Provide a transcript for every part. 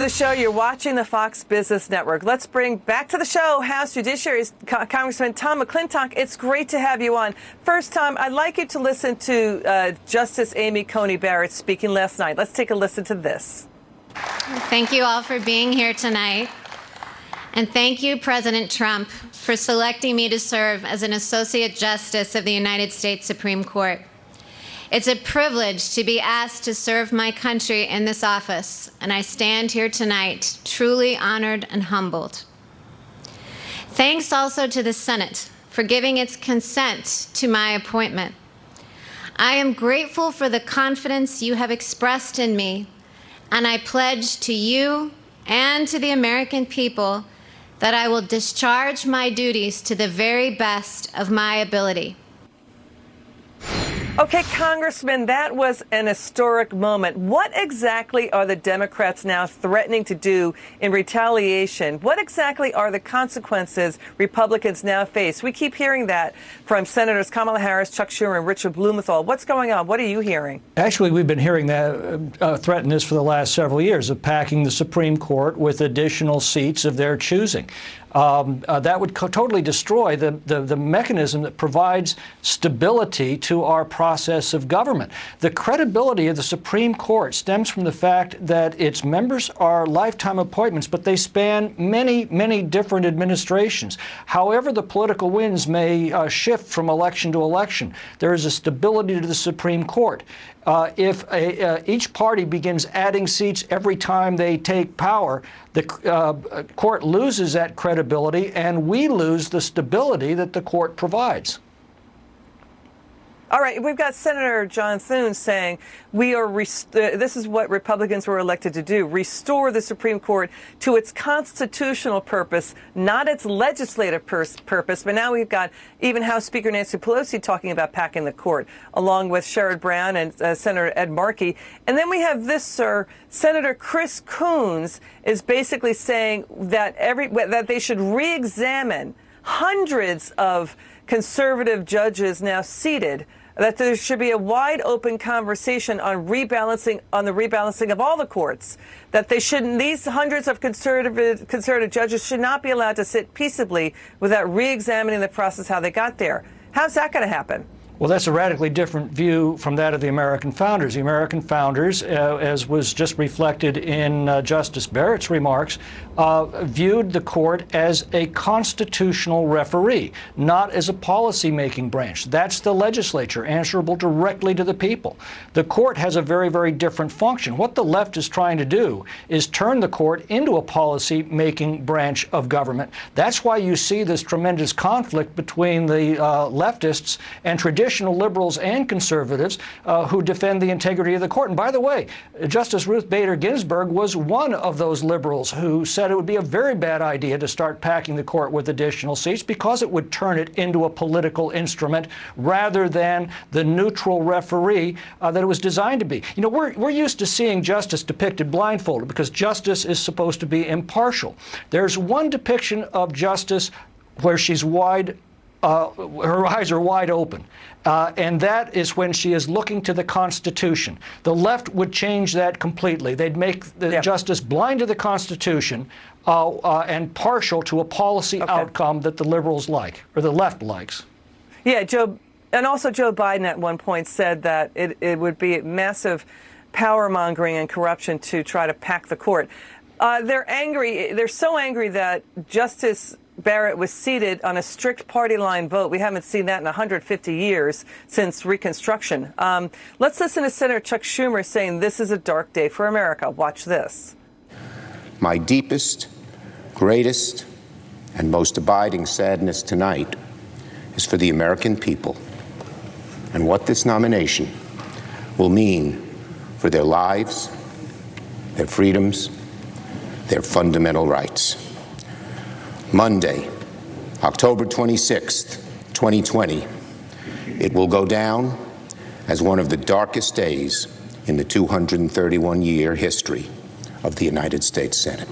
The show, you're watching the Fox Business Network. Let's bring back to the show House Judiciary Congressman Tom McClintock. It's great to have you on. First, Tom, I'd like you to listen to Justice Amy Coney Barrett speaking last night. Let's take a listen to this. Thank you all for being here tonight. And thank you, President Trump, for selecting me to serve as an Associate Justice of the United States Supreme Court. It's a privilege to be asked to serve my country in this office, and I stand here tonight truly honored and humbled. Thanks also to the Senate for giving its consent to my appointment. I am grateful for the confidence you have expressed in me, and I pledge to you and to the American people that I will discharge my duties to the very best of my ability. Okay, Congressman, that was an historic moment. What exactly are the Democrats now threatening to do in retaliation? What exactly are the consequences Republicans now face? We keep hearing that from Senators Kamala Harris, Chuck Schumer, and Richard Blumenthal. What's going on? What are you hearing? Actually, we've been hearing that threaten this for the last several years, of packing the Supreme Court with additional seats of their choosing. That would totally destroy the mechanism that provides stability to our process of government. The credibility of the Supreme Court stems from the fact that its members are lifetime appointments, but they span many, many different administrations. However the political winds may shift from election to election, there is a stability to the Supreme Court. If each party begins adding seats every time they take power, the court loses that credibility, and we lose the stability that the court provides. All right, we've got Senator John Thune saying this is what Republicans were elected to do: restore the Supreme Court to its constitutional purpose, not its legislative purpose. But now we've got even House Speaker Nancy Pelosi talking about packing the court, along with Sherrod Brown and Senator Ed Markey. And then we have this, sir. Senator Chris Coons is basically saying that that they should re-examine hundreds of conservative judges now seated, that there should be a wide open conversation on the rebalancing of all the courts, that these hundreds of conservative judges should not be allowed to sit peaceably without re-examining the process, how they got there. How's that going to happen? Well, that's a radically different view from that of the American founders. The American founders, as was just reflected in Justice Barrett's remarks, viewed the court as a constitutional referee, not as a policy-making branch. That's the legislature, answerable directly to the people. The court has a very, very different function. What the left is trying to do is turn the court into a policy-making branch of government. That's why you see this tremendous conflict between the leftists and traditional liberals and conservatives who defend the integrity of the court. And by the way, Justice Ruth Bader Ginsburg was one of those liberals who said it would be a very bad idea to start packing the court with additional seats because it would turn it into a political instrument rather than the neutral referee that it was designed to be. You know, we're used to seeing justice depicted blindfolded because justice is supposed to be impartial. There's one depiction of justice where she's her eyes are wide open. And that is when she is looking to the Constitution. The left would change that completely. They'd make the justice blind to the Constitution and partial to a policy outcome that the liberals like, or the left likes. Yeah, and also Joe Biden at one point said that it would be massive power-mongering and corruption to try to pack the court. They're angry. They're so angry that Justice Barrett was seated on a strict party line vote. We haven't seen that in 150 years since Reconstruction. Let's listen to Senator Chuck Schumer saying this is a dark day for America. Watch this. My deepest, greatest, and most abiding sadness tonight is for the American people and what this nomination will mean for their lives, their freedoms, their fundamental rights. Monday, October 26th, 2020, it will go down as one of the darkest days in the 231-year history of the United States Senate.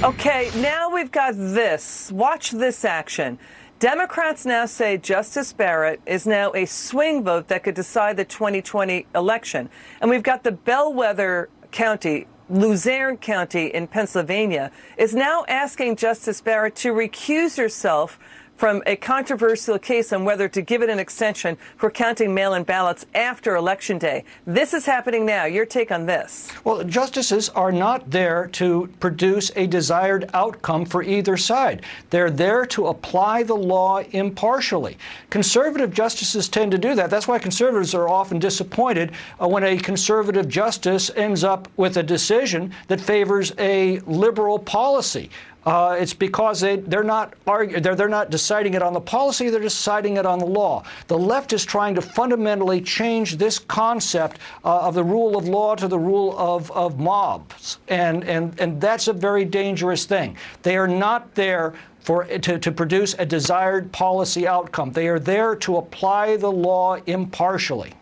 Okay, now we've got this. Watch this action. Democrats now say Justice Barrett is now a swing vote that could decide the 2020 election. And we've got the bellwether county Luzerne County in Pennsylvania is now asking Justice Barrett to recuse herself from a controversial case on whether to give it an extension for counting mail-in ballots after Election Day. This is happening now. Your take on this? Well, justices are not there to produce a desired outcome for either side. They're there to apply the law impartially. Conservative justices tend to do that. That's why conservatives are often disappointed when a conservative justice ends up with a decision that favors a liberal policy. It's because they're not deciding it on the policy, they're deciding it on the law. The left is trying to fundamentally change this concept of the rule of law to the rule of mobs, and that's a very dangerous thing. They are not there to produce a desired policy outcome. They are there to apply the law impartially.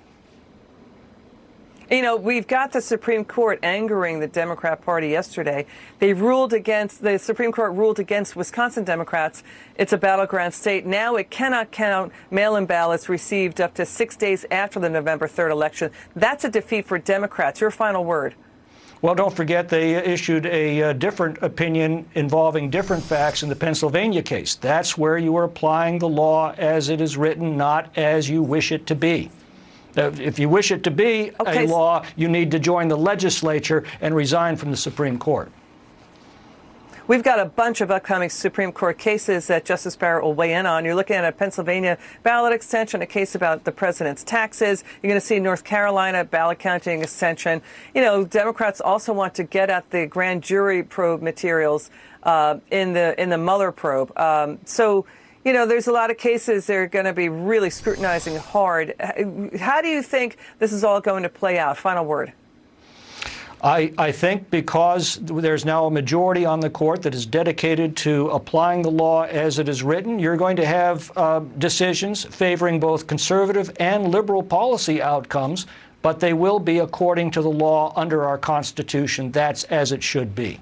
You know, we've got the Supreme Court angering the Democrat Party yesterday. The Supreme Court ruled against Wisconsin Democrats. It's a battleground state. Now it cannot count mail-in ballots received up to 6 days after the November 3rd election. That's a defeat for Democrats. Your final word. Well, don't forget they issued a different opinion involving different facts in the Pennsylvania case. That's where you are applying the law as it is written, not as you wish it to be. If you wish it to be a law, you need to join the legislature and resign from the Supreme Court. We've got a bunch of upcoming Supreme Court cases that Justice Barrett will weigh in on. You're looking at a Pennsylvania ballot extension, a case about the president's taxes. You're going to see North Carolina ballot counting extension. You know, Democrats also want to get at the grand jury probe materials in the Mueller probe. You know, there's a lot of cases they're going to be really scrutinizing hard. How do you think this is all going to play out? Final word. I think because there's now a majority on the court that is dedicated to applying the law as it is written, you're going to have decisions favoring both conservative and liberal policy outcomes, but they will be according to the law under our Constitution. That's as it should be.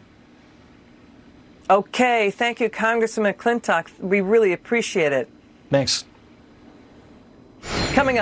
Okay. Thank you, Congressman McClintock. We really appreciate it. Thanks. Coming up.